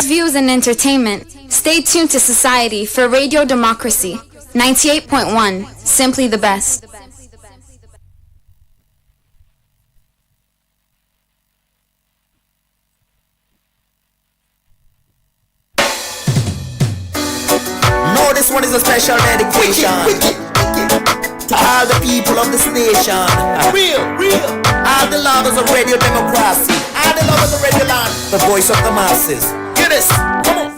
news, views, and entertainment. Stay tuned to Society for Radio Democracy. 98.1, simply the best. No, this one is a special dedication to all the people of this nation. Real. All the lovers of radio democracy. All the lovers of radio land. The voice of the masses. Hear this. Come on.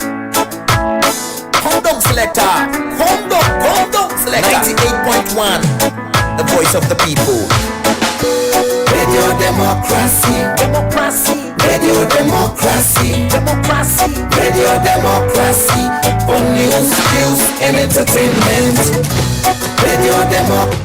Come down, selector. Come down, selector. 98.1. The voice of the people. Radio democracy. Radio democracy. Radio democracy. For news, views, and entertainment. Radio democracy.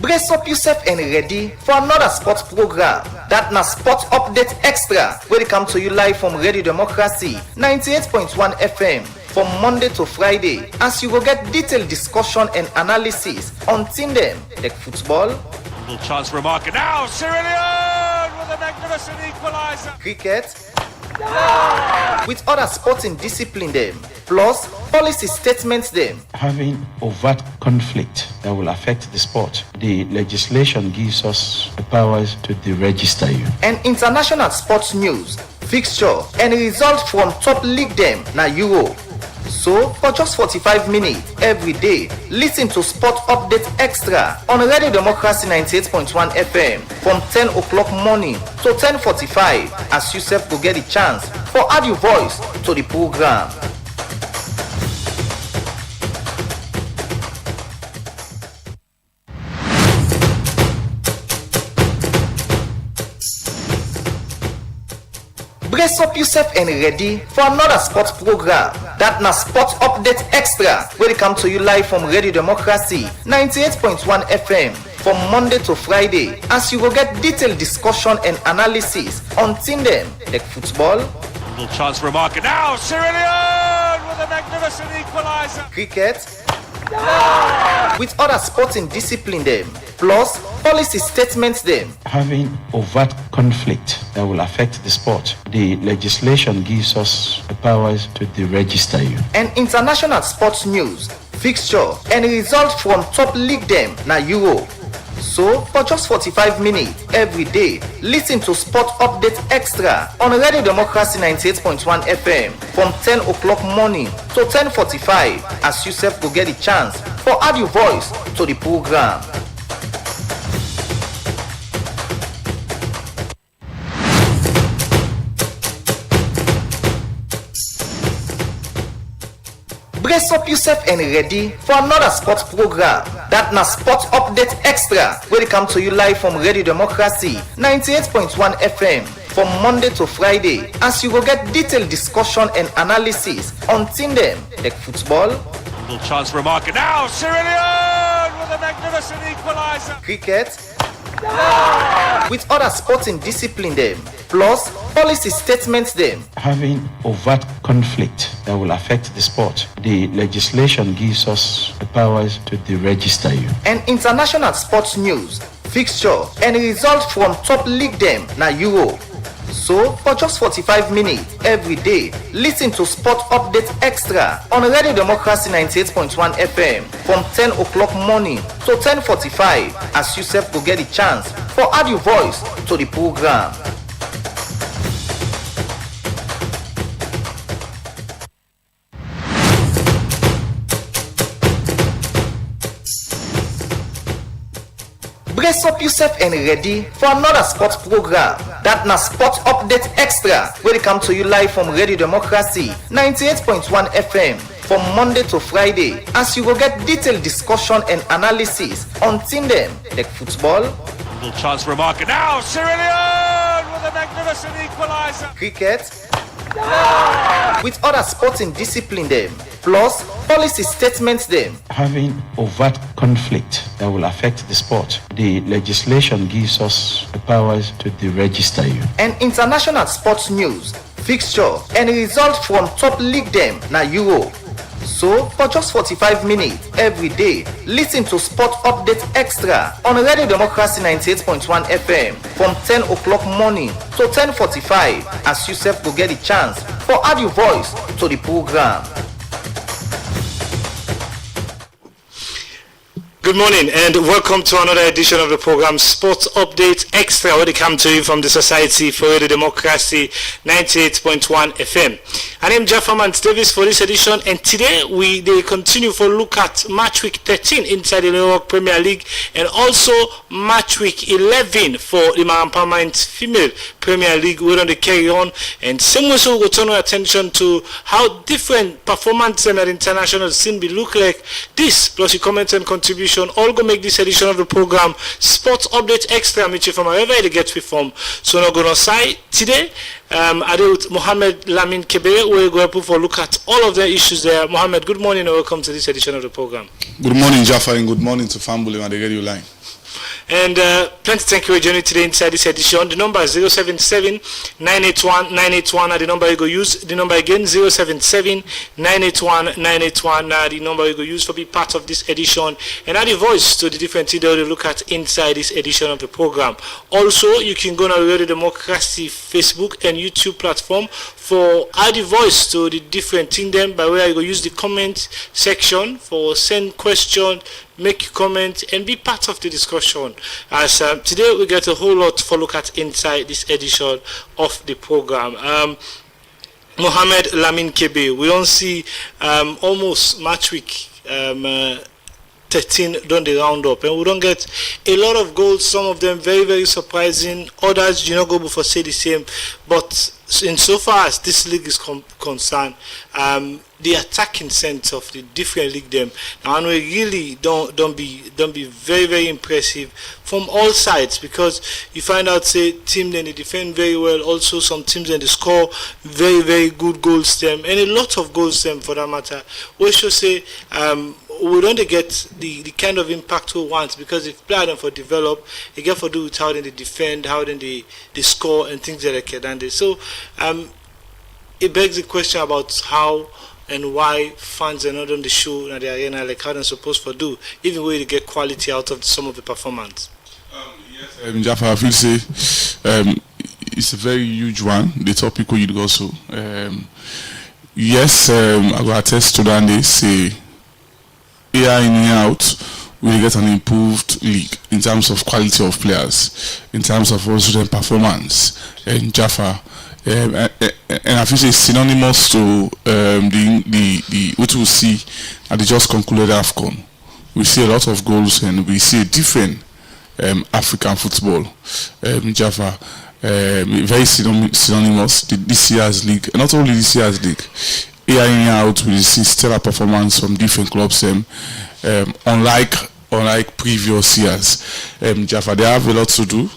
Brace up yourself and ready for another sports program. That na Sports Update Extra, where they come to you live from Radio Democracy 98.1 FM from Monday to Friday, as you will get detailed discussion and analysis on team them like football, little chance for a marker now. Sierra Leone with a magnificent equalizer. Cricket, with other sporting discipline them, plus policy statements them. Having overt conflict that will affect the sport, the legislation gives us the powers to deregister you. And international sports news, fixture, and results from top league them na Euro. So, for just 45 minutes every day, listen to Sport Update Extra on Radio Democracy 98.1 FM from 10 o'clock morning to 10:45, as yourself will get a chance for add your voice to the program. Brace up yourself and ready for another sports program. That na Sports Update Extra, where they come to you live from Radio Democracy 98.1 FM from Monday to Friday, as you will get detailed discussion and analysis on team them like football, Little chance for a marker now. Sierra Leone with a magnificent equalizer. Cricket, with other sporting discipline them, plus policy statements them. Having overt conflict that will affect the sport, the legislation gives us the powers to deregister you. And international sports news, fixture, and results from top league them na Euro. So, for just 45 minutes every day, listen to Sport Update Extra on Radio Democracy 98.1 FM from 10 o'clock morning to 10:45, as yourself will get a chance for add your voice to the program. Brace up yourself and ready for another sports program. That na Sports Update Extra, where they come to you live from Radio Democracy 98.1 FM from Monday to Friday, as you will get detailed discussion and analysis on team them like football, Little chance for a marker now. Sierra Leone with a magnificent equalizer. cricket, with other sporting discipline them, plus policy statements them. Having overt conflict that will affect the sport, the legislation gives us the powers to deregister you. And international sports news, fixture, and results from top league them na Euro. So, for just 45 minutes every day, listen to Sport Update Extra on Radio Democracy 98.1 FM from 10 o'clock morning to 10:45, as yourself will get a chance for add your voice to the program. Brace up yourself and ready for another sports program. That na Sports Update Extra, where they come to you live from Radio Democracy 98.1 FM from Monday to Friday, as you will get detailed discussion and analysis on team them like football, Little chance for a marker now. Sierra Leone with a magnificent equalizer. cricket, with other sporting discipline them, plus policy statements them. Having overt conflict that will affect the sport, the legislation gives us the powers to deregister you. And international sports news, fixture, and results from top league them na Euro. So, for just 45 minutes every day, listen to Sport Update Extra on Radio Democracy 98.1 FM from 10 o'clock morning to 10:45 as Yusuf will get a chance for add your voice to the program. Good morning and welcome to another edition of the program Sports Update Extra, where they come to you from the Society for Radio Democracy 98.1 FM. I am Jaffa Mans Davis for this edition, and today they continue for look at match week 13 inside the New York Premier League and also match week 11 for the Marampa Female Premier League. We're going to carry on, and same way so we'll turn our attention to how different performances and international scene be look like. This plus your comments and contribution all go make this edition of the program Sports Update Extra, which from wherever they get we from. So now going to say today I do with Mohamed Lamin Kebe. We're going to for look at all of the issues there. Mohamed, good morning and welcome to this edition of the program. Good morning, Jaffa, and good morning to Fambuli on the radio line. And plenty thank you for joining today inside this edition. The number is 077-981-981. The number you go use. The number again 077-981-981. The number you go use for be part of this edition and add the voice to the different things that we look at inside this edition of the program. Also, you can go on Radio Democracy Facebook and YouTube platform for add the voice to the different things then by where you go use the comment section for send question, make comment and be part of the discussion. As today we get a whole lot for look at inside this edition of the program. Mohamed Lamin Kebe, we don't see almost match week 13 done the roundup, and we don't get a lot of goals, some of them very, very surprising, others do not go before say the same, but in so far as this league is concerned, the attacking sense of the different league them now, and we really don't be very, very impressive from all sides, because you find out say team then they defend very well, also some teams then they score very, very good goals them, and a lot of goals them for that matter. We should say we don't get the kind of impact we want, because if player them for develop, they get for do with how then they defend, how then they score and things like that. So it begs the question about how and why fans are not on the show in the arena like how they're supposed to do, even when they get quality out of some of the performance. Yes, Jaffa, I feel say it's a very huge one. The topic we also yes, I will attest to that. They say year in year out we get an improved league in terms of quality of players, in terms of also their performance, and Jaffa. And I feel it's synonymous to the what we see at the just concluded AFCON. We see a lot of goals and we see a different African football. Jaffa, very synonymous to this year's league. Not only this year's league, year in year out we see stellar performance from different clubs. Unlike previous years, Jaffa, they have a lot to do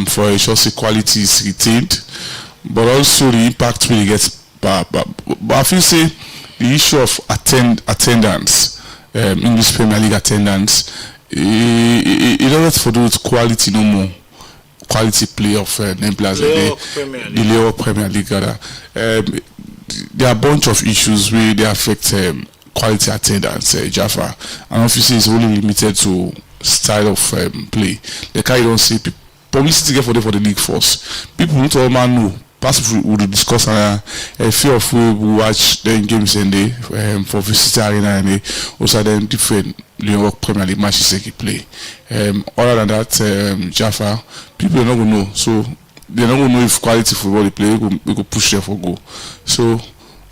for ensure quality is retained, but also the impact really gets bad. But I feel say the issue of attendance, English Premier League attendance, it doesn't for do with quality no more. Quality play of name players, the Leo Premier League. There are a bunch of issues where they affect quality attendance, Jaffa, and obviously it's only limited to style of play. Like I don't see publicity get for the league force. People don't all man know. Perhaps we will discuss a few of we watch then games and they for visitor arena and they also then different York Premier League matches they play. Other than that, Jaffa, people are not gonna know. So they're not gonna know if quality football they play. We go push there for goal. So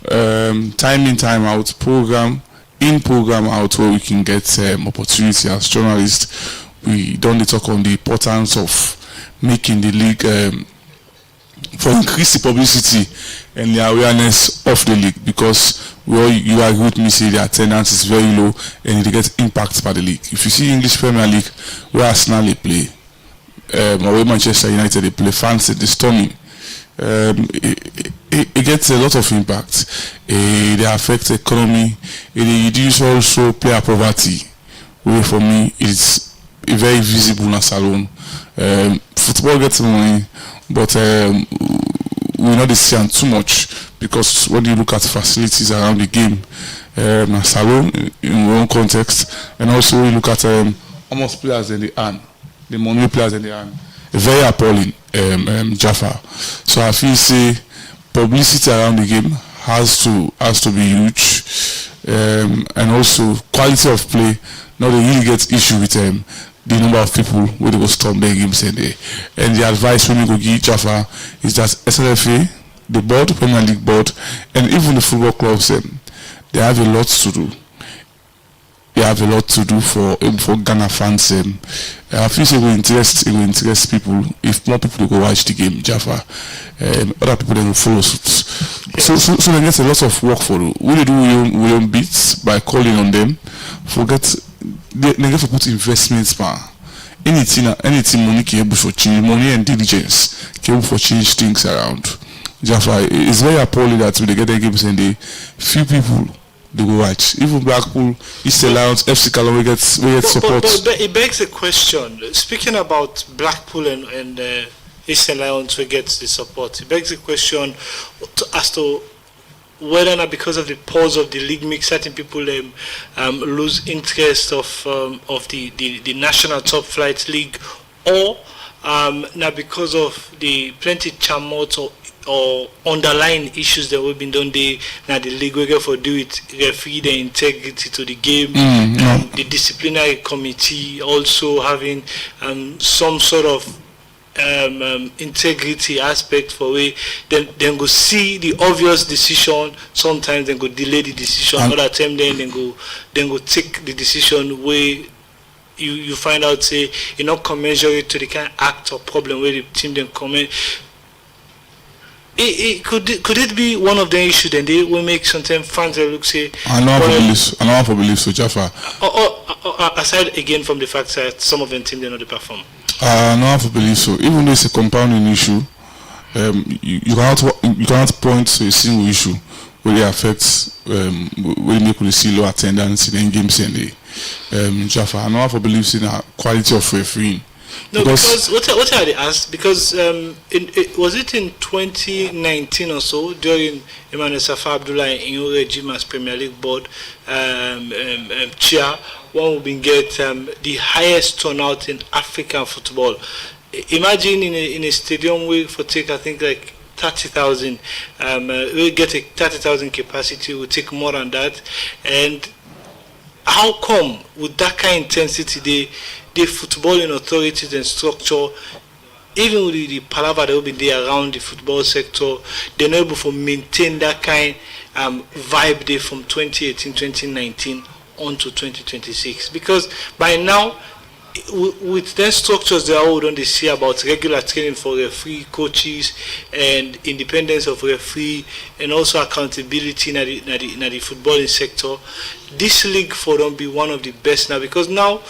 time in, time out, program out where we can get opportunity as journalists. We don't talk on the importance of making the league for increase the publicity and the awareness of the league, because you agree with me, say the attendance is very low and it gets impacted by the league. If you see English Premier League where Arsenal they play, or where Manchester United they play, fans they storming. It gets a lot of impact. They affect the economy. It reduce also player poverty. Where for me it's very visible in a salon. Football gets money, but we not see too much because when you look at facilities around the game, salon in one context, and also you look at almost players in the hand, the money players in the hand, very appalling, Jaffa. So I feel say publicity around the game has to be huge, and also quality of play. Now they really get issue with the number of people who they go storm their games in there. And the advice when we go give Jaffa is that SLFA, the board, Premier League board, and even the football clubs, they have a lot to do. They have a lot to do for Ghana fans. I feel it will interest people if more people go watch the game, Jaffa. Other people then will follow suit. So they get a lot of work for you. We do William Beats by calling on them. They get to put investments man. Anything money can able for change, money and diligence can able for change things around. Jaffa, it's very appalling that when they get their games and they few people they go watch. Even Blackpool, East Alliance, FC Callum, we get support. But it begs a question. Speaking about Blackpool and East Alliance, we get the support. It begs a question as to whether or not because of the pause of the league make certain people lose interest of the national top flight league, or now because of the plenty tumult or underlying issues that we've been done there. Now the league will get for do it, referee the integrity to the game, the disciplinary committee also having some sort of integrity aspect for way then go see the obvious decision, sometimes then go delay the decision, other time then go take the decision where you find out say you not commensurate to the kind of act or problem where the team then comment. Could it be one of the issues then they will make sometimes fans that look say I know for believe so, Jaffa. Or aside again from the fact that some of them team they not perform. I know for believe so. Even though it's a compounding issue, you cannot point to a single issue where it affects where make we see low attendance in games and the Jaffa. I know for believe in a quality of refereeing. No, because what I asked, because was it in 2019 or so during Emmanuel Safa Abdullah in regime as Premier League board chair, one would get the highest turnout in African football. Imagine in a stadium we for take I think like 30,000. We get a 30,000 capacity. We take more than that, and how come with that kind of intensity the footballing authorities and structure, even with the palaver that will be there around the football sector, they're not able to maintain that kind vibe there from 2018, 2019 on to 2026? Because by now, with their structures they are don't they see about regular training for referee, coaches, and independence of referee, and also accountability in the footballing sector. This league for them be one of the best now, because now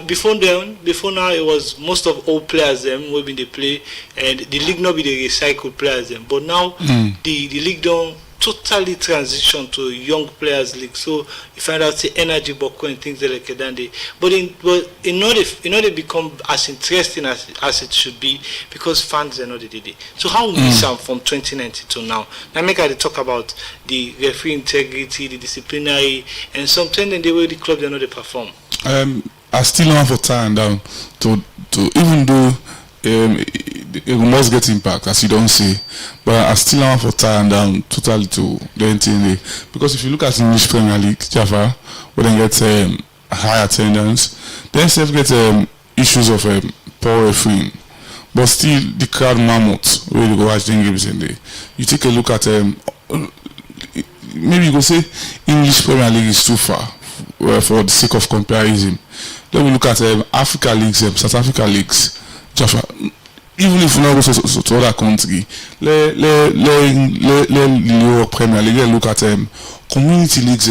before now it was most of all players them will be they play, and the league not be the recycled players them, but now the league don't totally transition to young players league. So you find out the energy boko and things like that. But in order to become as interesting as it should be, because fans are not the day. So how we miss them from 2019 to now? Now make I talk about the referee integrity, the disciplinary, and sometimes then the way the club they know they perform. I still don't have for time down to even though it must get impact, as you don't say, but I still have for time down totally to the NTNA, because if you look at English Premier League, Jaffa, we then get high attendance, then self get issues of poor refereeing, but still the crowd mammoth where you go watch the games in there. You take a look at maybe you go say English Premier League is too far for the sake of comparison. Then we look at Africa leagues, South Africa leagues, Jaffa. Even if we not go to other country, let the Premier League look at community leagues.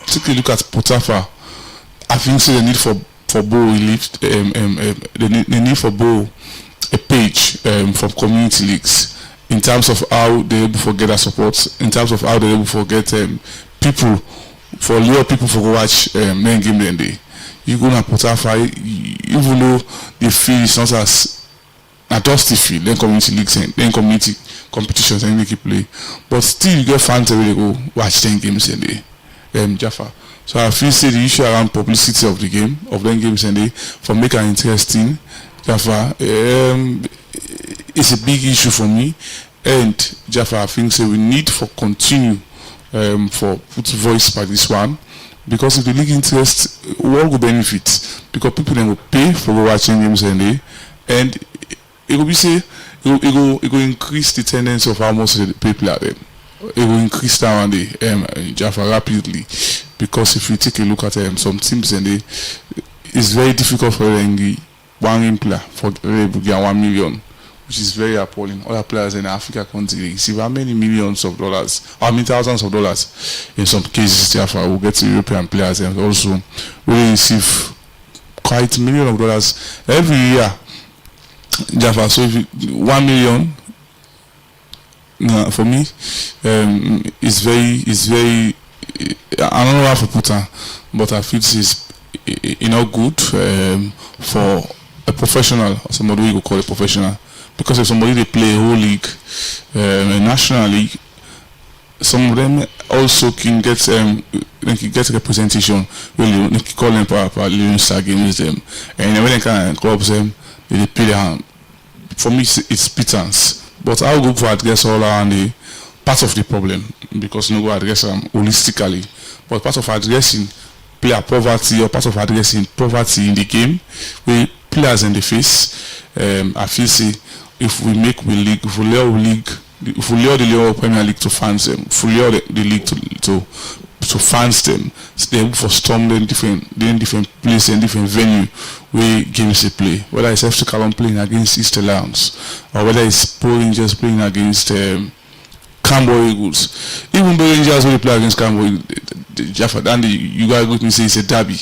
Take a look at Potafa. I think so the need for Bo the need for Bo a page from community leagues in terms of how they able to get their support, in terms of how they able to get people for lure people for go watch main game then day. You go to Potafa, even though the fee is not as a dusty field, then community leagues and then community competitions and they keep play. But still you get fans every day go watch 10 games a day. Jaffa. So I feel say the issue around publicity of the game, of them games and they for make it interesting, Jaffa, it's a big issue for me. And Jaffa, I think say we need for continue for put voice by this one. Because if the league interest, what will benefit? Because people then will pay for watching games and day, and it will be say it will increase the tendency of how much the people are there. It will increase that one day, Jaffa, rapidly. Because if you take a look at some teams and they, it's very difficult for them to one player for get 1 million, which is very appalling. Other players in Africa country receive how many millions of dollars, how many thousands of dollars in some cases. Therefore, we'll get to European players and also we receive quite millions of dollars every year. Therefore, so if 1 million for me is very. I don't know how to put it, but I feel this is good for a professional, or somebody we could call a professional. Because if somebody they play a whole league, a national league, some of them also can get representation. Really, they can call them for Living Star games them, and when they can clubs them, they pay their. For me, it's pittance. But I'll go for address all around the part of the problem because no go address them holistically. But part of addressing player poverty or part of addressing poverty in the game, we players in the face. I feel say if we make the league, if we allow the Leo Premier League to fans them, if we allow the league to fans them, so they for storm them different places and different venue where games they play. Whether it's FC Callum playing against Easter Lions or whether it's Poor Rangers playing against Cambo Eagles. Even the Rangers will play against Cambo Jaffa, and you guys with me say it's a derby.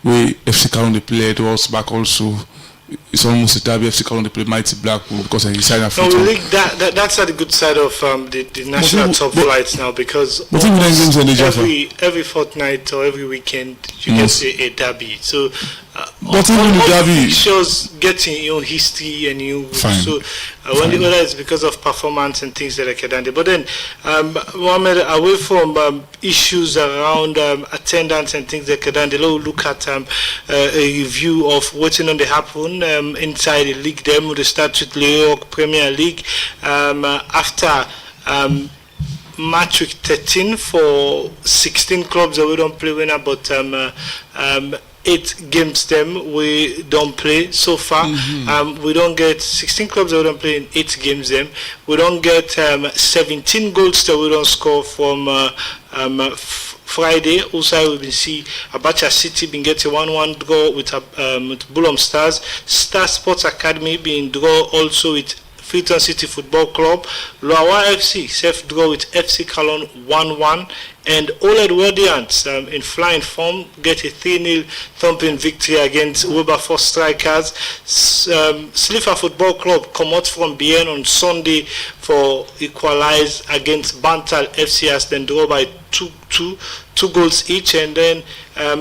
Where FC Callum they play towards back also. It's almost a derby. FC Callum they play Mighty Blackpool because he signed a free. No, we think that's at the good side of the national top flights now because every fortnight or every weekend you get a derby. So but even the derby shows getting your history and you. Fine. So when the other is because of performance and things like that. But then, Mohammed, away from issues around attendance and things like that, they'll look at a review of what's going to happen inside the league. Them will start with New York Premier League after match week 13 for 16 clubs that we don't play winner, but 8 games them we don't play so far. We don't get 16 clubs that we don't play in 8 games them. We don't get 17 goals that we don't score from Friday. Also, we will see Abacha City being get a 1-1 draw with Bulham Stars. Star Sports Academy being draw also with Freetown City Football Club. Loawa FC self draw with FC Callum 1-1. And All Edwardians in flying form get a 3-0 thumping victory against Wilberforce Strikers. Slipher Football Club come out from Bien on Sunday for equalize against Bantal FC as then draw by 2 goals each, and then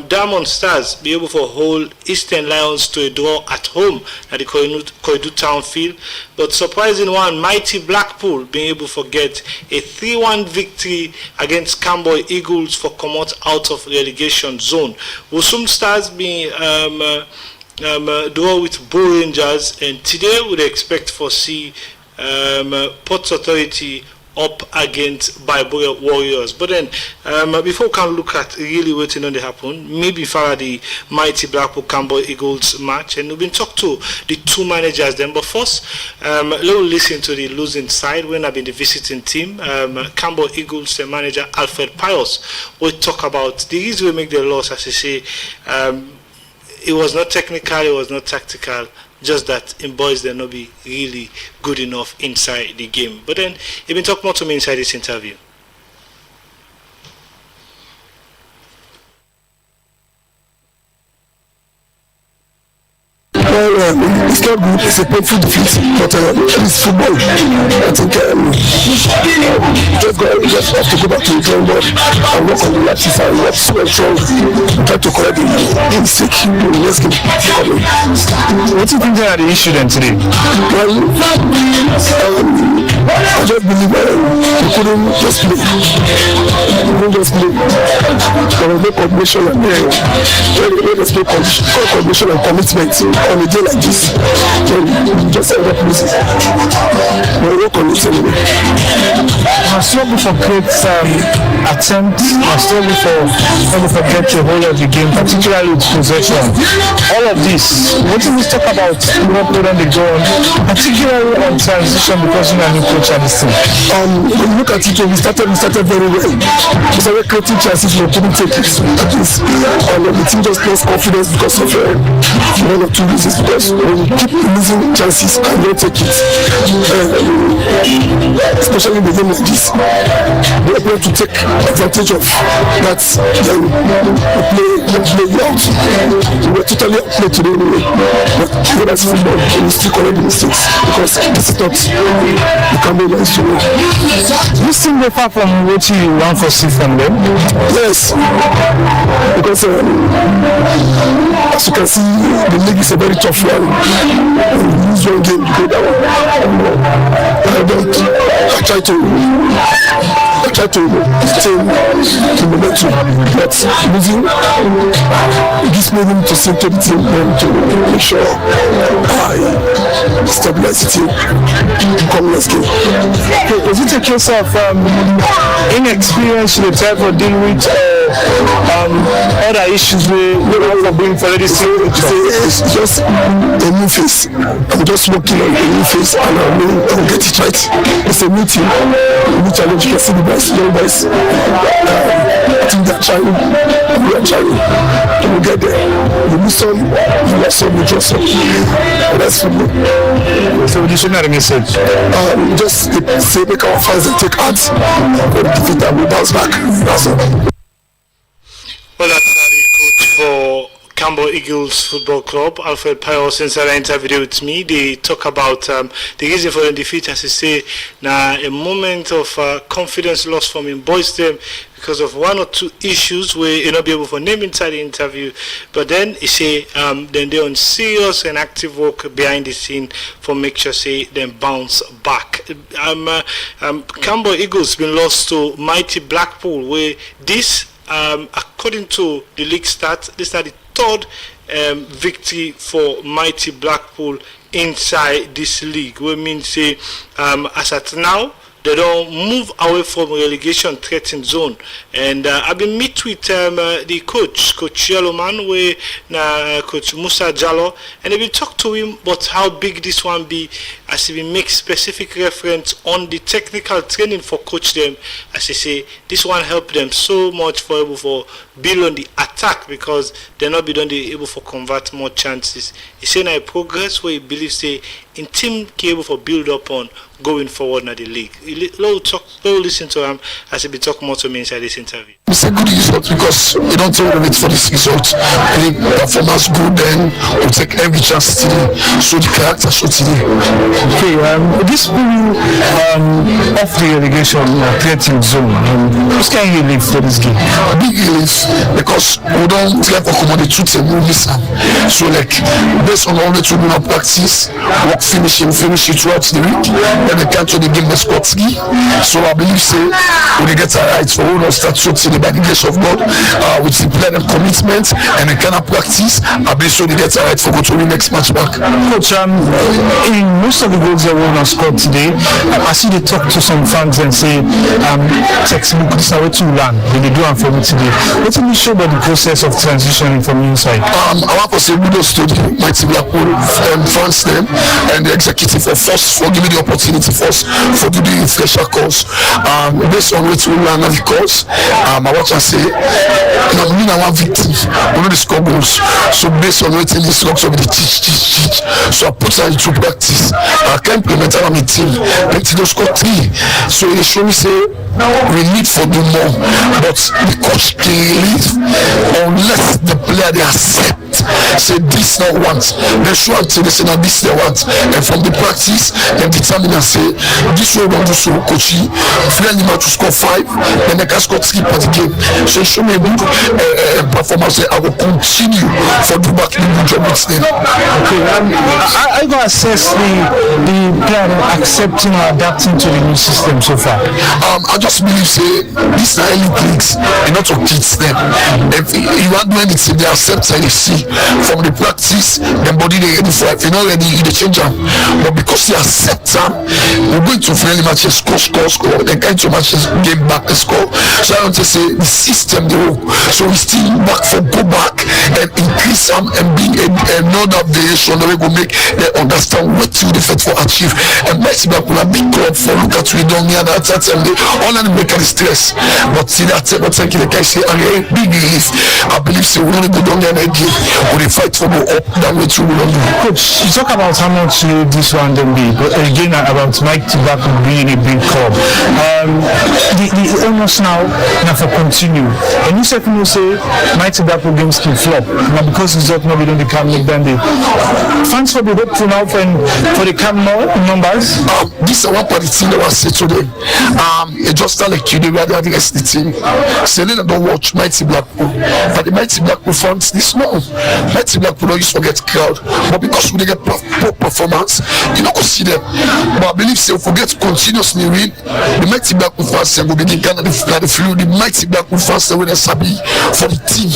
Diamond Stars be able to hold Eastern Lions to a draw at home at the Koidu Town Field. But surprising one, Mighty Blackpool being able to get a 3-1 victory against Camboy Eagles for come out of relegation zone. Wusum Stars being draw with Bull Rangers, and today we expect for see Ports Authority up against Bible Warriors. But then before we can look at really waiting on to happen, maybe for the Mighty Blackpool Camboy Eagles match, and we've been talked to the 2 managers then. But first, let's listen to the losing side when I've been the visiting team. Camboy Eagles manager Alfred Pius will talk about the reason we make the loss, as you say. It was not technical, it was not tactical. Just that in boys they'll not be really good enough inside the game. But then you've been talking more to me inside this interview. Well, it's not good. It's a painful defeat, but it's football. I think just have to go back to the drawing board and work on the lapses and what's wrong. Try to correct the mistake in the next game. What do you think are the issue then today? Well, I just believe we couldn't just play. There was no coordination and there's no coordination and commitment on a day like this. We just end up losing. We'll work on it anyway. I struggle for great attempts. I struggle for get to hold of the game, particularly with possession. All of this, what do we talk about Liverpool on the goal, particularly on transition because you are new coach at this team? When you look at it, we started very well. We started creating chances, we couldn't take it. At least, the team just lost confidence because of one or two reasons. Because when you keep losing chances and don't take it, especially in the game like this, we are able to take advantage of that. Then we play out. We were totally outplayed today anyway. But even as football, we still correct the mistakes because this is not the Cameroon that is to win. You seem very far from what you want for see from them? Yes, because as you can see, the league is a very tough one. You lose one game, you go down. I try to stay in the momentum, but losing gives me room to sink to the team and to make sure I stabilize the team come next game. Is it a case of inexperience in the type of deal with other issues we have for being for this team? It's just a new face. I'm just working on a new face and I'll get it right. It's a new team, a new challenge. You can see the boys, young boys. I think they're trying, we are trying. We'll get there. We lose some, we lost some, we draw some. That's football. So you should not have message. Just say make our fans take heart for the defeat and we bounce back. That's all. Well, that's the coach for Campbell Eagles Football Club, Alfred Pius, inside an interview with me. They talk about the reason for the defeat, as you say, now a moment of confidence lost from him boys them because of one or two issues where you not be able to name inside the interview. But then he say then they're on serious and active work behind the scene for make sure say then bounce back. Campbell Eagles been lost to mighty Blackpool, where this according to the league stats, this is the third victory for mighty Blackpool inside this league. We mean say as at now they don't move away from relegation threatened zone. And I've been meet with the Coach Yellowman, where Coach Musa Jallo, and they've been talk to him about how big this one be, as he make specific reference on the technical training for coach them. As he say, this one helped them so much for able for build on the attack because they're not be able for convert more chances. He say now progress where he believes say in team able for build up on going forward in the league. Listen to him as he be talk more to me inside this interview. It's a good result because we don't tolerate for this result. The performance good, then we take every chance today. So the character show today. Okay, this being off the relegation threatening zone, who's can you live for this game? Big relief because we don't like accommodate two teams we listen. So like based on all the tribunal practice, work finish it throughout the week, then they come to the game the Scotsky. So I believe say we get a right for all of start so today by the grace of God with the plan and commitment and the kind of practice. I believe so they get a right for go to the next match back. Coach, in most of the goals that were scored today, I see they talk to some fans and say textbook this is how to learn. They do it for me today. What can you show about the process of transitioning from inside? I want to say kudos to the mighty Blackpool fans them and the executive for first for giving the opportunity first for doing the fresher course. Based on what we learn at the course, I want to say not me now one victim, we know the score goals. So based on what the instruction of the teach. So I put that into practice. I can implement it on my team. But they score 3. So they show me say we need for do more, but the coach can leave unless the player they accept say this not want, they show until they say now this they want, and from the practice they determine and say this way we want to do so coachy friendly match to score 5 and they can score 3 per the game. So show me a good performance. I will continue for the back in the job with them. Okay, I go assess the player accepting or adapting to the new system so far. I just believe say these are elite leagues and not to kids them. If you want to do anything, they accept and they see from the practice, the body they ready for. If you're not ready, they change them. But because they accept them, we're going to friendly matches, score. Then kind of matches, game back and score. So I want to say the system they work. So we still back for go back and increase them and being another variation that we go make them understand what you defend for achieve. And Messi back will have big club for look at we don't need that time. They all of them make the stress. But see that time, but thinking the guy say a big relief. I believe so we only go down there and again. We fight for go up that way to will do. Coach, you talk about how much this one then be, but again about Mike Tobacco being a big club. The almost now for continue. And you certainly say Mike Tobacco games can flop. Now because it's not maybe don't become make them the fans will be hopeful now for the camp numbers. This is one part of the team that was said today. It just like you they rather address the team. Selena don't watch Mighty Blackpool. But the Mighty Blackpool fans this no. Mighty Blackpool don't used to get crowd. But because we get poor performance, you don't go see them. But I believe say if we get continuously win, the Mighty Blackpool fans will begin kind of the flu. The Mighty Blackpool fans will sabi for the team.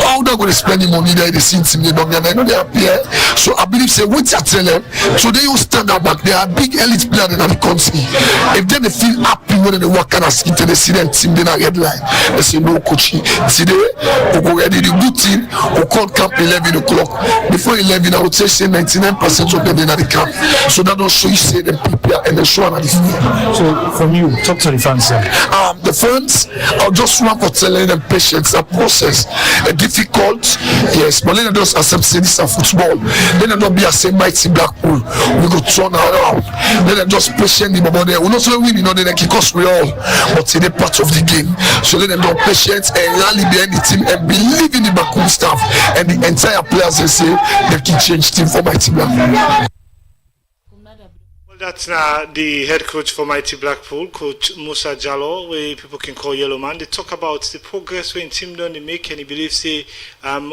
How they going to spend the money there? They see team they don't get. I know they are here. So I believe say what you tell them. So they will stand up back. They are big elite players in the country. If they feel happy when they work and ask into the student team, they not headline. They say no coaching. Today we go ready the good team. We call camp 11 o'clock. Before 11, I would say 99% of them in the camp. So that don't show you say them prepare and they show on the field. So from you, talk to the fans. The fans, I'll just want for telling them patience, a process, a difficult, yes, but then I just accept say this is football. Then I don't be a say Mighty Blackpool. We go turn around. Then I just patient the bubble there. We not so win, you know, they kick us we all, but it's a part of the game. So let them be patient and rally behind the team and believe in the Blackpool staff and the entire players they say they can change team for Mighty Blackpool. That's the head coach for Mighty Blackpool, Coach Musa Jallow, where people can call Yellow Man. They talk about the progress when team done they make, and he believes say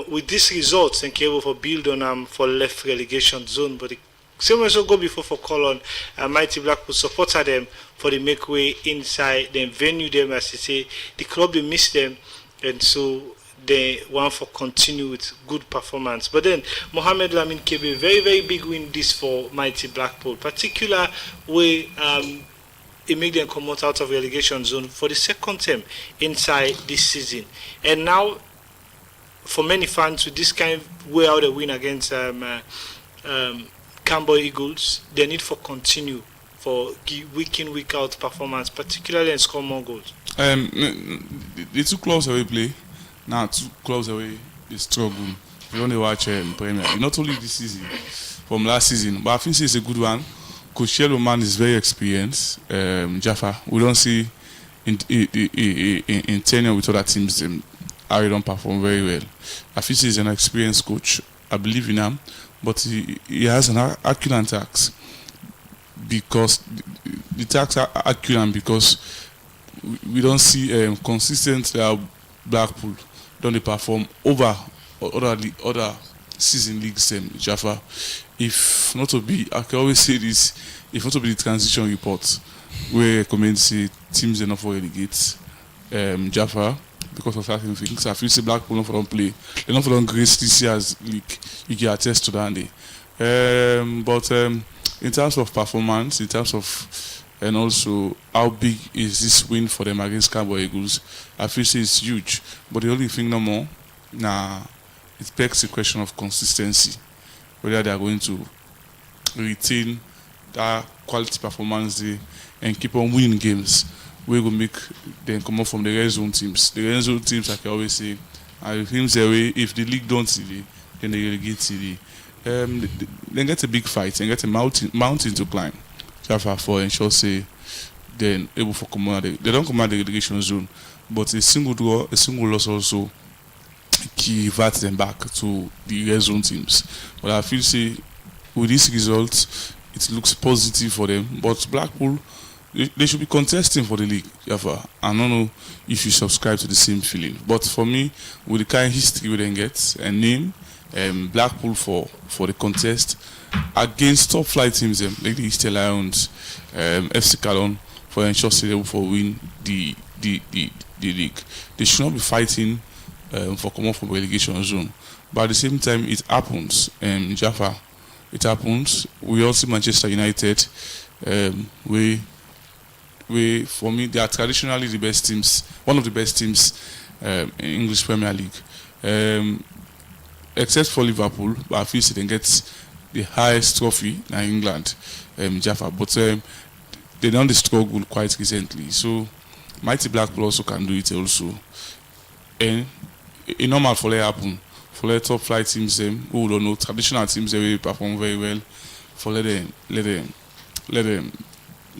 with these results and able for build on for left relegation zone. But the same way so go before for call on Mighty Blackpool supported them for the make way inside, then venue them as they say the club they miss them, and so they want for continue with good performance. But then Mohamed Lamin Kebe, very, very big win this for Mighty Blackpool, particular way it make them come out of relegation zone for the second time inside this season. And now for many fans with this kind of way out a win against Cambo Eagles, they need for continue for week in, week out performance, particularly and score more goals. The two clubs away play. Now, 2 clubs away, they struggle. You don't watch Premier. Not only this season, from last season, but I think it's a good one. Coach Yellow Man is very experienced. Jaffa, we don't see in tenure with other teams, how he don't perform very well. I think he's an experienced coach. I believe in him, but he has an accurate tax because the tax are accurate because we don't see consistent Blackpool. Don't they perform over other season leagues Jaffa? If not to be, I can always say this, if not to be the transition report where recommend say teams are not for relegate Jaffa because of certain things. I feel say Blackpool not for don't play. They're not for don't grace this year's league. You can attest to that day. But in terms of performance, in terms of and also how big is this win for them against Cambo Eagles, I feel say it's huge. But the only thing no more, it begs the question of consistency. Whether they are going to retain that quality performance and keep on winning games. We will make them come up from the red zone teams. The red zone teams, like I always say, if the league don't see it, then they relegate CD. They get a big fight and get a mountain to climb. For ensure say then able for command. They don't command the relegation zone, but a single draw, a single loss also reverts them back to the red zone teams. But I feel say with this result, it looks positive for them. But Blackpool, they should be contesting for the league. Jaffa. I don't know if you subscribe to the same feeling, but for me, with the kind of history we then get and name, Blackpool for the contest against top flight teams like the Eastern Lions, FC Cologne, for ensure they will for win the league. They should not be fighting for come from relegation zone. But at the same time, it happens. Jaffa, it happens. We also Manchester United. We for me, they are traditionally the best teams, one of the best teams in English Premier League. Except for Liverpool, but I feel they get the highest trophy in England, Jaffa. But they done the struggle quite recently. So Mighty Blackpool also can do it also. And it normal for that happen. For the top flight teams, who don't know traditional teams, they will perform very well. For let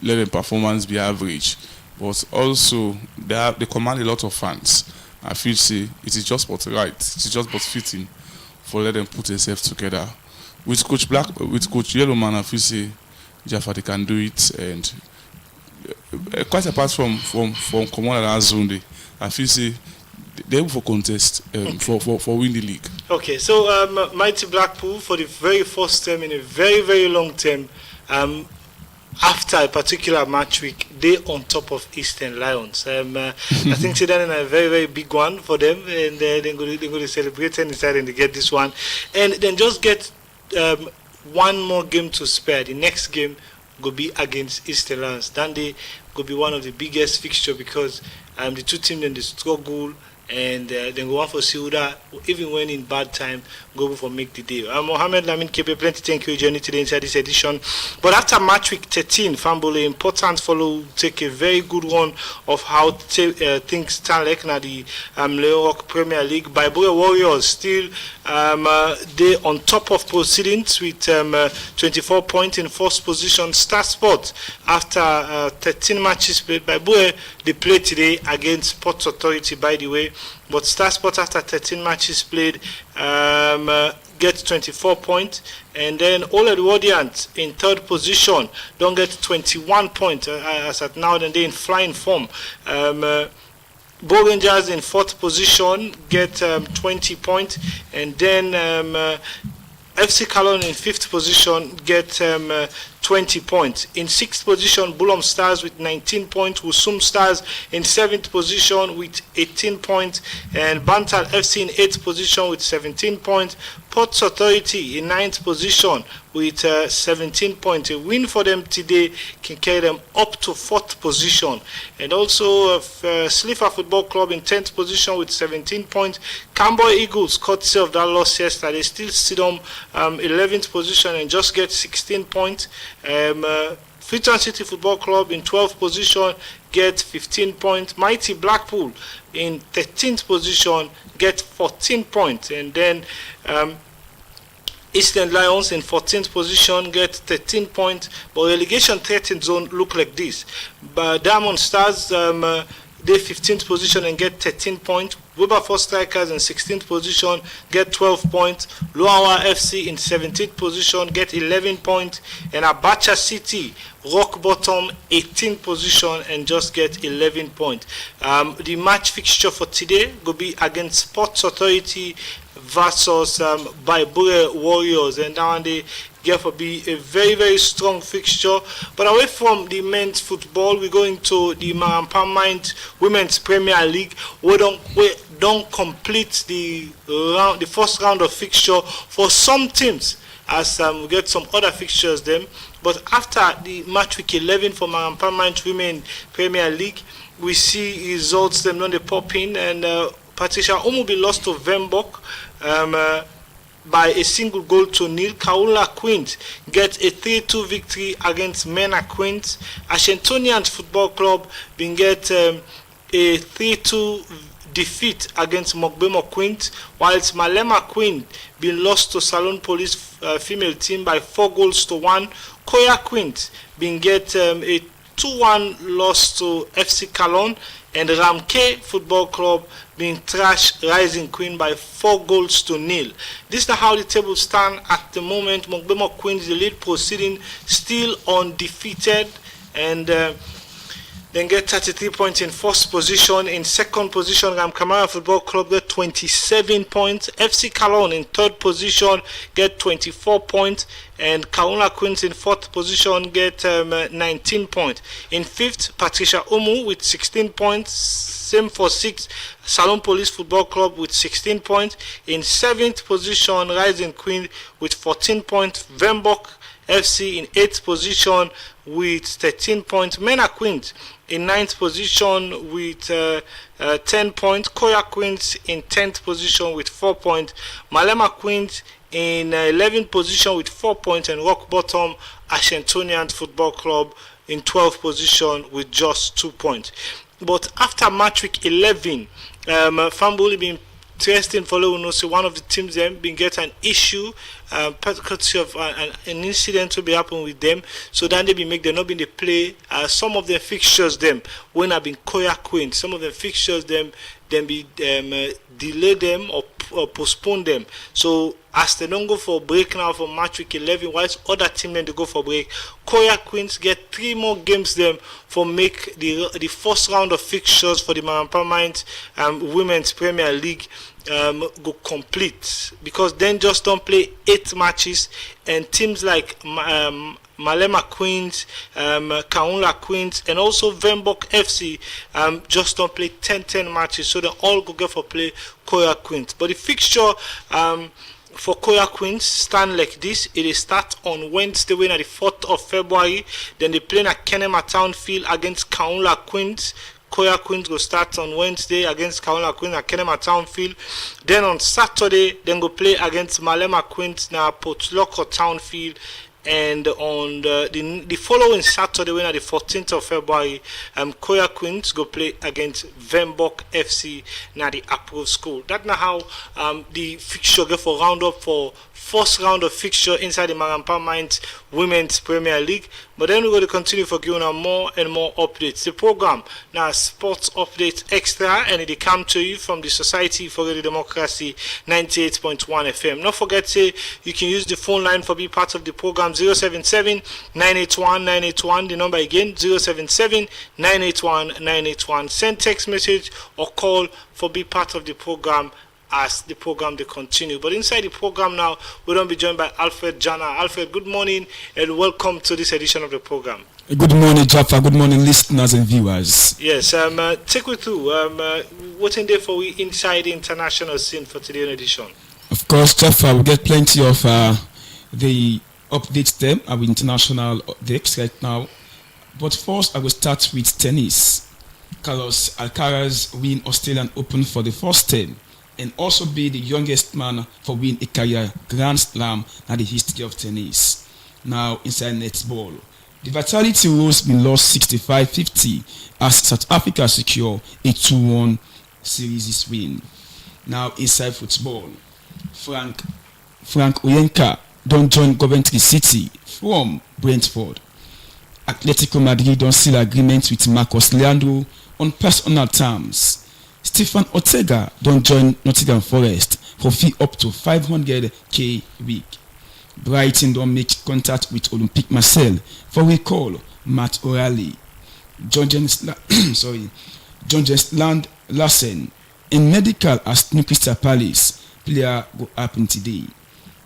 them performance be average, but also they command a lot of fans. I feel say it is just but right. It is just but fitting for let them put themselves together. With Coach Yellowman, I feel say Jaffa they can do it, and quite apart from command and zone, I feel say they will for contest for win the league. Okay, so Mighty Blackpool for the very first time in a very, very long time, after a particular match week, they on top of Eastern Lions. I think today is a very, very big one for them, and they're going to celebrate and decide and they get this one, and then just get one more game to spare. The next game will be against Eastern Lions. Then they will be one of the biggest fixture because the two teams in the struggle. And then go on for Siuda, even when in bad time, go for make the day. Mohamed Lamin Kepe, plenty thank you journey today inside this edition. But after match week 13, Fambole important follow take a very good one of how things stand like now the Leon Rock Premier League. Bible Warriors still they on top of proceedings with 24 points in first position. Star Sport after 13 matches played. Bible they play today against Sports Authority, by the way. But Star Sport after 13 matches played gets 24 points, and then Old Edwardians in third position don't get 21 points as at now. Then they in flying form. Bo Rangers in fourth position get 20 points, and then FC Cologne in fifth position get 20 points. In sixth position, Bulham Stars with 19 points. Wusum Stars in seventh position with 18 points. And Bantal FC in eighth position with 17 points. Ports Authority in ninth position with 17 points. A win for them today can carry them up to fourth position. And also Slipher Football Club in 10th position with 17 points. Camboy Eagles, courtesy of that loss yesterday, still sit on 11th position and just get 16 points. Freetown City Football Club in 12th position get 15 points. Mighty Blackpool in 13th position get 14 points, and then Eastern Lions in 14th position get 13 points. But relegation 13th zone look like this. But Diamond Stars they 15th position and get 13 points. Wilberforce Strikers in 16th position get 12 points. Loawa FC in 17th position get 11 points. And Abacha City, rock bottom, 18th position and just get 11 points. The match fixture for today will be against Sports Authority versus Baibure Warriors, and now they get to be a very, very strong fixture. But away from the men's football, we go into the Marampamite Women's Premier League. We don't complete the first round of fixture for some teams, as we get some other fixtures them. But after the match week 11 for Marampamite Women Premier League, we see results them on the pop in, and Patricia Omubi lost to Venbok by a single goal to nil. Kaula Queens get a 3-2 victory against Mena Queens. Ashentonian Football Club been get a 3-2 defeat against Mogbemo Queens, whilst Malema Queen been lost to Salon Police female team by 4-1. Koya Queens been get a 2-1 loss to FC Cologne, and Ramke Football Club being thrashed Rising Queen by 4-0. This is how the table stand at the moment. Mogbemo Queens, the lead proceeding, still undefeated, and then get 33 points in first position. In second position, Ramkamara Football Club get 27 points. FC Cologne in third position get 24 points. And Kaula Queens in fourth position get 19 points. In fifth, Patricia Omu with 16 points. Same for sixth, Salon Police Football Club with 16 points. In seventh position, Rising Queen with 14 points. Vembok FC in 8th position with 13 points. Mena Queens in 9th position with 10 points. Koya Queens in 10th position with 4 points. Malema Queens in 11th position with 4 points. And Rock Bottom Ashentonian Football Club in 12th position with just 2 points. But after match week 11, Fambuli been testing for one of the teams them been get an issue, courtesy of an incident to be happen with them. So then they be make them not been the play. Some of the fixtures them when have been Koya Queen. Some of the fixtures them be delay them or postpone them. So as they don't go for break now for match week 11, whilst other team then they go for break, Koya Queens get 3 more games them for make the first round of fixtures for the Marampa Mines Women's Premier League go complete, because then just don't play 8 matches, and teams like Malema Queens, Kaunla Queens, and also Vembok FC just don't play 10 matches, so they all go get for play Koya Queens. But the fixture for Koya Queens stand like this. It is start on Wednesday, when at the 4th of February. Then they play at Kenema Town Field against Kaunla Queens. Koya Queens will start on Wednesday against Kaunla Queens at Kenema Town Field. Then on Saturday, then go play against Malema Queens na Potloko Town Field. And on the following Saturday, when at the 14th of February, Koya Queens go play against Vembok FC na the approved school. That's now how the fixture go for round up for first round of fixture inside the Marampa Mines Women's Premier League. But then we're going to continue for giving out more and more updates. The program now Sports Update Extra, and it come to you from the Society for Radio Democracy 98.1 FM. Don't forget, say you can use the phone line for be part of the program. 077-981-981. The number again, 077-981-981. Send text message or call for be part of the program as the program they continue. But inside the program now, we're going to be joined by Alfred Jana. Alfred, good morning and welcome to this edition of the program. Good morning, Jaffa. Good morning, listeners and viewers. Yes, take me through what's in there for we inside the international scene for today's edition. Of course, Jaffa, we get plenty of the updates them, our international updates right now. But first, I will start with tennis. Carlos Alcaraz win Australian Open for the first time, and also be the youngest man for win a career Grand Slam in the history of tennis. Now inside netball, the Vitality Rose been lost 65-50 as South Africa secure a 2-1 series win. Now inside football, Frank Oyenka don't join Coventry City from Brentford. Atletico Madrid don't seal agreement with Marcos Leandro on personal terms. Stefan Ortega don't join Nottingham Forest for fee up to 500k week. Brighton don't make contact with Olympique Marseille for recall Matt O'Reilly. John Land Larsen in medical as New Crystal Palace player go happen today.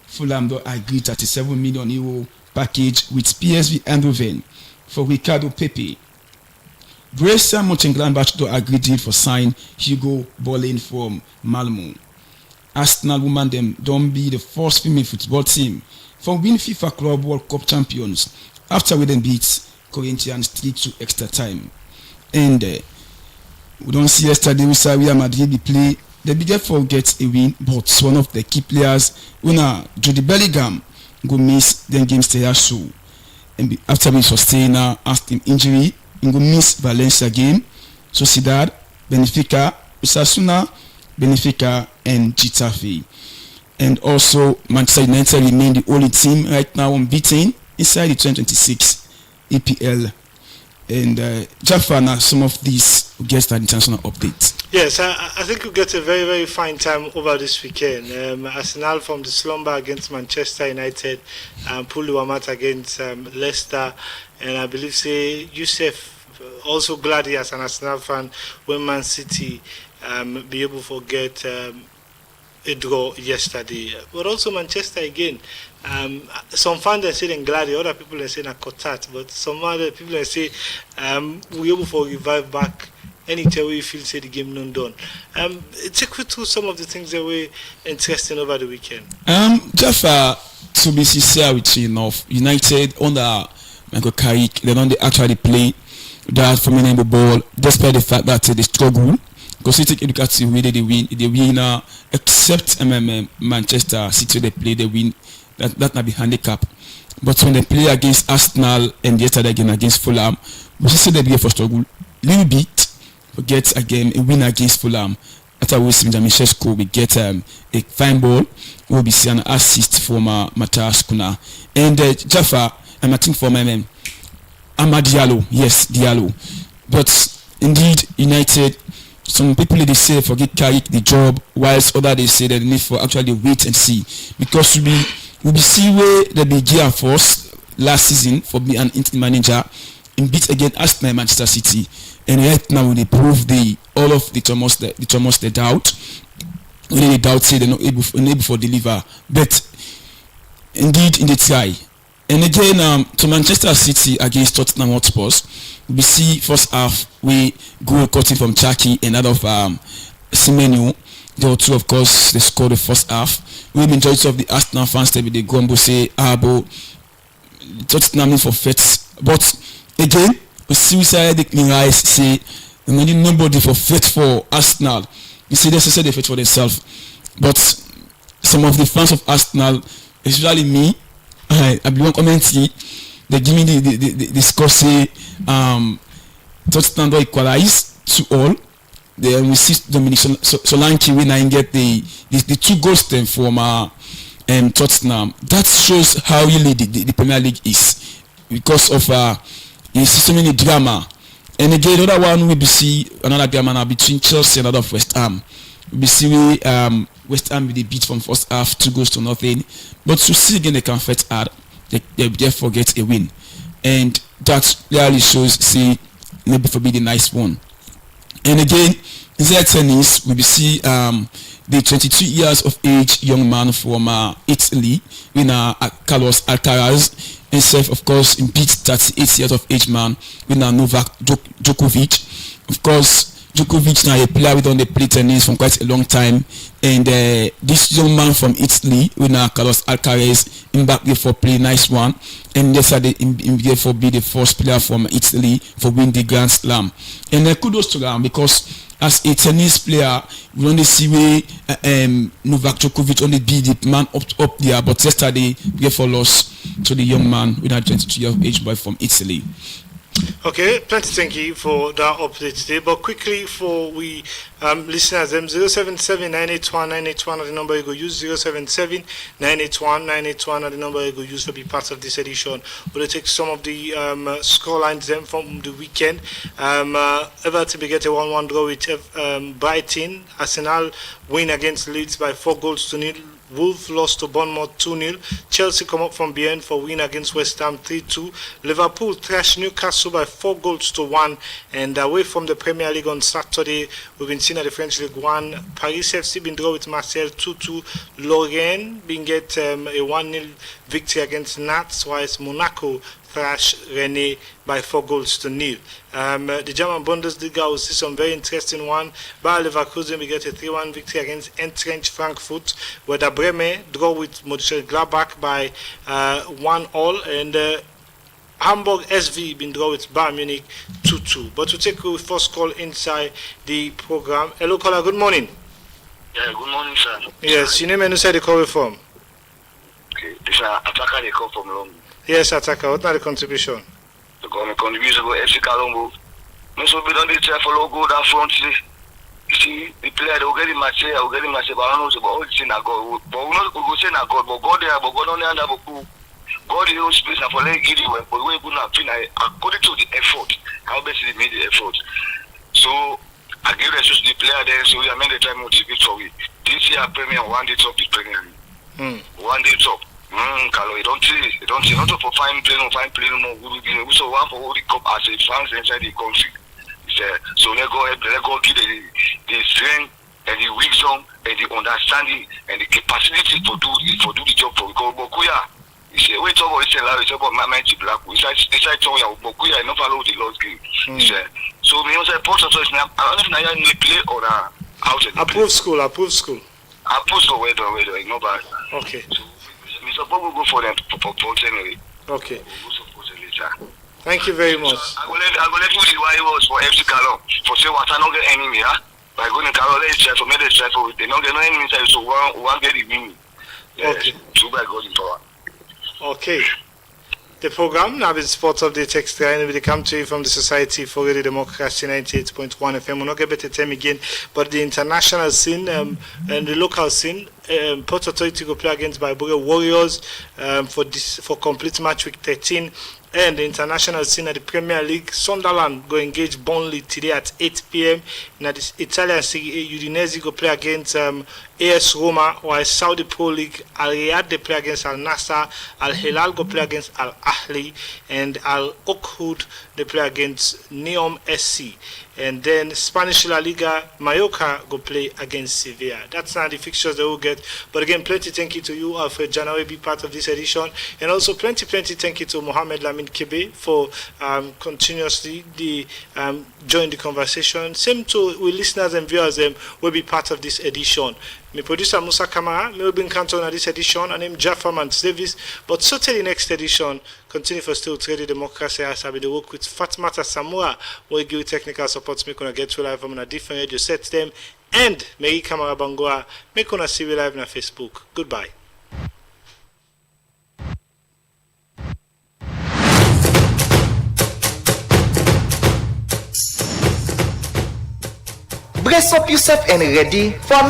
Fulham don't agree €37 million package with PSV Eindhoven for Ricardo Pepe. Borussia Mönchengladbach don't agree deal for sign Hugo Bollin from Malmo. Arsenal women them don't be the first female football team for win FIFA Club World Cup champions after we then beat Corinthians 3-2 extra time. And we don't see yesterday we saw Real Madrid be play. They began for get a win, but one of the key players, Jude Bellingham, go miss then games they are show. And after we sustain him injury, he go miss Valencia game, Sociedad, Benfica, Osasuna, Benfica, and Getafe. And also Manchester United remain the only team right now unbeaten inside the 2026 EPL. And Jaffa, now some of these guest and international updates. Yes, I think we'll get a very, very fine time over this weekend. Arsenal from the slumber against Manchester United, Pulu Amat against Leicester, and I believe say Youssef also glad he as an Arsenal fan when Man City be able to get a draw yesterday, but also Manchester again. Some fans are saying glad, other people are saying a Kotat, but some other people are saying we able to revive back anytime we feel say the game not done. Take me through some of the things that were interesting over the weekend. Jaffa, to be sincere with you enough, United under Michael Carrick, they don't actually play that formidable ball, despite the fact that they struggle. Because you take a look at the way they win, except Manchester City, they play, they win. That might be handicap. But when they play against Arsenal and yesterday again against Fulham, we see they be for struggle little bit. We get again a win against Fulham. After we see Benjamin Sesko, we get a fine ball. We'll be seeing an assist from Matthias Kuna. And Jaffa, I think for Amad Diallo, yes, Diallo. But indeed, United, some people they say forget Carrick the job, whilst others they say that they need for actually wait and see, because we be see where they be gear force last season for being an interim manager in beat against Arsenal and Manchester City, and right now they prove all of the Thomas they doubt. When they doubt say they're not able for deliver, but indeed in the try. And again, to Manchester City against Tottenham Hotspurs, we see first half we goal cutting from Chucky and out of Semenyo. There were two, of course, they scored the first half. We majority of the Arsenal fans they go and say, Tottenham need for fits. But again, we see the guys say nobody for fit for Arsenal. You see, they say they fit for themselves. But some of the fans of Arsenal, especially me, I belong commenting. They give me the score say Tottenham don't equalize to all. Then we see Dominic Solanke when I get the 2 goals then from Tottenham. That shows how really the Premier League is, because of you see so many drama. And again, another one we see another drama now between Chelsea and other West Ham. We see West Ham with the beat from first half 2 goals to nothing, but to see again they can fight hard, they therefore get a win, and that really shows see maybe for be the nice one. And again, in the tennis, we see the 22 years of age young man from Italy, winner Carlos Alcaraz, himself of course beat 38 years of age man, winner Novak Djokovic. Of course, Djokovic now a player with on the play tennis from quite a long time, and this young man from Italy, winner Carlos Alcaraz, in back there for play nice one, and yesterday in therefore be the first player from Italy for win the Grand Slam. And kudos to them, because as a tennis player, we only see where Novak Djokovic only be the man up there, but yesterday therefore lost to the young man with a 22-year age boy from Italy. Okay, plenty thank you for that update today. But quickly for we listeners, 077-981-981 are the number you go use. 077-981-981 are the number you go use to be part of this edition. We'll take some of the scorelines then from the weekend. Everton will get a 1-1 draw with Brighton. Arsenal win against Leeds by 4-0. Wolves lost to Bournemouth 2-0. Chelsea come up from behind for win against West Ham 3-2. Liverpool thrashed Newcastle by 4-1. And away from the Premier League on Saturday, we've been seeing at the French League 1. Paris FC been draw with Marseille 2-2. Lorient been get a 1-0 victory against Nantes, whilst Monaco thrashed Rennes by 4-0. The German Bundesliga will see some very interesting one. Bayer Leverkusen will get a 3-1 victory against Eintracht Frankfurt, where the Bremen draw with Mönchengladbach by 1-1, and Hamburg SV been draw with Bayern Munich 2-2. But to take a first call inside the program. Hello, caller. Good morning. Yeah, good morning, sir. Yes, your name and inside the call from. Okay, this is Attacker. They come from Lombo. Yes, Attacker. What are the contribution? The contribution go FC Kalombo. No, so we don't need to follow go down front. You see, the player they will get the match here, but I don't know about all this in a goal. But we not go say na goal, but go there, but go down there and have a cool. God the whole space and for let give you but we go now according to the effort, how best they made the effort. So I give resources to the player there, so we are made the time motivate for we. This year Premier one day top is Premier League. 1 day top. Carlo, you don't see not for fine playing more good. We saw one for all the cup as a fans inside the country. So let go give the strength and the wisdom and the understanding and the capacity to do the job for because Bokuya. He said, wait over, he said, it's about my mind to black. He said, Bokuya, I never follow the Lord's game. He said, so me also post also now. I don't know if I play or out. Approved school. Approved school, wait, no bad. Okay. So, Mr. Bob will go for them for anyway. Okay. Thank you very much. I will let you why it was for FC Carlo. For say what I don't get enemy, huh? By going to Carlo, let's try for me, let's try for it. They don't get no enemy inside, so one get the win. Okay. Two by God in power. Okay. The program now been Sports Update Extra and will come to you from the Society for Radio Democracy 98.1 FM. We're not going to time again, but the international scene and the local scene, Port Authority go play against Biboga Warriors for complete match week 13. And the international scene at the Premier League, Sunderland go engage Burnley today at 8 p.m. Now the Italian Serie A, Udinese go play against AS Roma, while Saudi Pro League, Al Riyadh they play against Al Nassr, Al Hilal go play against Al Ahly, and Al Okhud they play against Neom SC. And then Spanish La Liga, Mallorca go play against Sevilla. That's not the fixtures they will get. But again, plenty thank you to you, Alfred January, be part of this edition. And also plenty thank you to Mohamed Lamin Kebe for continuously join the conversation. Same to we listeners and viewers will be part of this edition. My producer Musa Kamara, may be in Canton at this edition. I name Jaffa Davis. But certainly next edition, continue for still Radio Democracy as I will work with Fatmata Samura, will give you technical support, make gonna get to live from a different radio set them. And Mary Kamara Bangoa, make gonna see you live on Facebook. Goodbye. Brace up yourself and ready for another